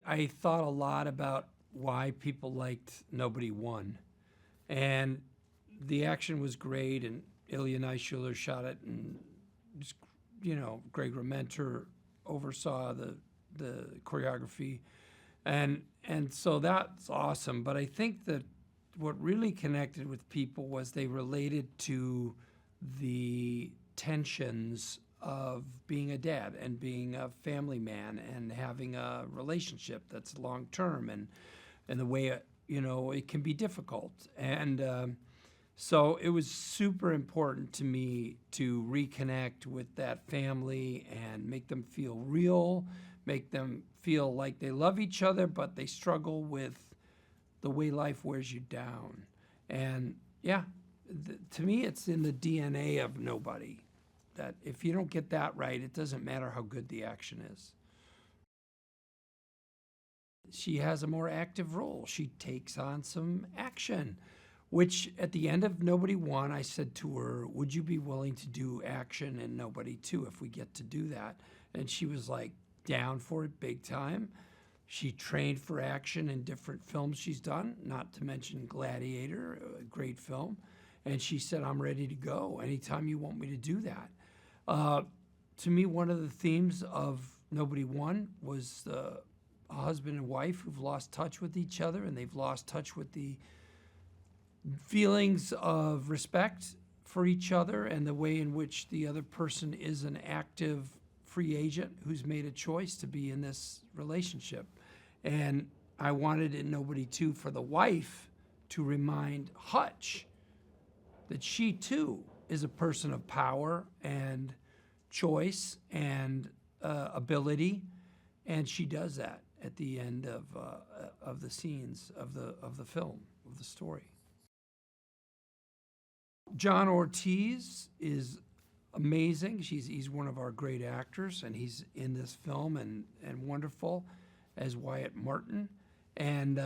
I thought a lot about why people liked Nobody Won. And the action was great, and Ilya Naishuller shot it, and just, Greg Rementer oversaw the choreography. And so that's awesome. But I think that what really connected with people was they related to the tensions of being a dad and being a family man and having a relationship that's long term, and the way it can be difficult. And so it was super important to me to reconnect with that family and make them feel real, make them feel like they love each other, but they struggle with the way life wears you down. And yeah, to me, it's in the DNA of Nobody, that if you don't get that right, it doesn't matter how good the action is. She has a more active role. She takes on some action, which at the end of Nobody Won, I said to her, would you be willing to do action in Nobody 2 if we get to do that? And she was like down for it big time. She trained for action in different films she's done, not to mention Gladiator, a great film. And she said, I'm ready to go anytime you want me to do that. To me, one of the themes of Nobody Won was a husband and wife who've lost touch with each other, and they've lost touch with the feelings of respect for each other and the way in which the other person is an active free agent who's made a choice to be in this relationship. And I wanted in Nobody 2 for the wife to remind Hutch that she too is a person of power and choice and ability, and she does that at the end of the scenes of the film, of the story. John Ortiz is amazing. He's one of our great actors, and he's in this film and wonderful as Wyatt Martin. And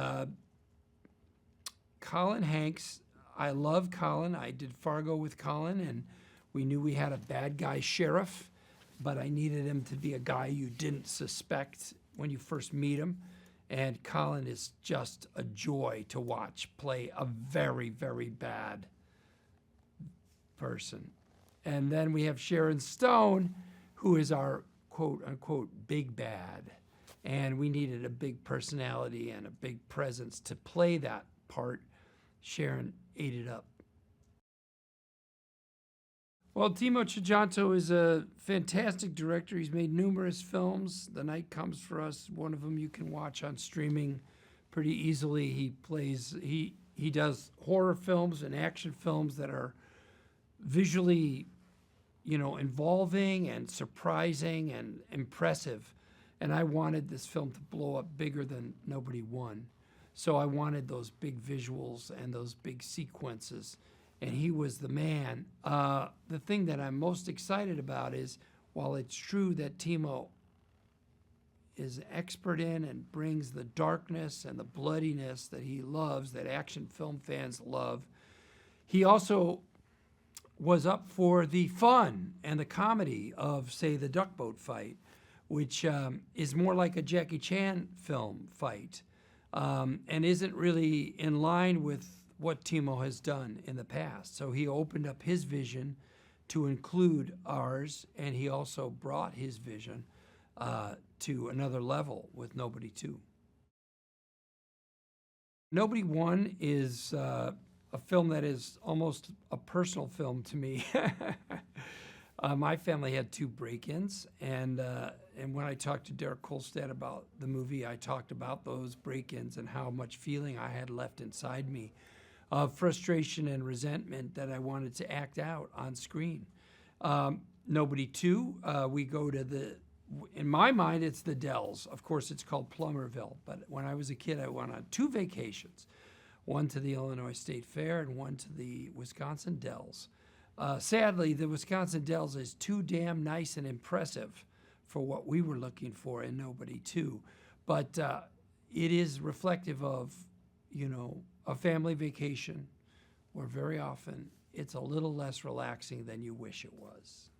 Colin Hanks, I love Colin. I did Fargo with Colin, and we knew we had a bad guy sheriff, but I needed him to be a guy you didn't suspect when you first meet him. And Colin is just a joy to watch play a very, very bad person. And then we have Sharon Stone, who is our quote unquote big bad. And we needed a big personality and a big presence to play that part. Sharon ate it up. Well, Timo Tchajanto is a fantastic director. He's made numerous films. The Night Comes for Us, one of them you can watch on streaming pretty easily. He does horror films and action films that are visually, involving and surprising and impressive. And I wanted this film to blow up bigger than Nobody Won. So I wanted those big visuals and those big sequences. And he was the man. The thing that I'm most excited about is, while it's true that Timo is expert in and brings the darkness and the bloodiness that he loves, that action film fans love, he also was up for the fun and the comedy of, say, the duck boat fight, which is more like a Jackie Chan film fight, and isn't really in line with what Timo has done in the past. So he opened up his vision to include ours, and he also brought his vision to another level with Nobody 2. Nobody Won is a film that is almost a personal film to me. My family had 2 break-ins, and when I talked to Derek Kolstad about the movie, I talked about those break-ins and how much feeling I had left inside me of frustration and resentment that I wanted to act out on screen. Nobody 2, we go to in my mind, it's the Dells. Of course, it's called Plummerville, but when I was a kid, I went on 2 vacations, one to the Illinois State Fair and one to the Wisconsin Dells. Sadly, the Wisconsin Dells is too damn nice and impressive for what we were looking for in Nobody 2. But it is reflective of, a family vacation where very often it's a little less relaxing than you wish it was.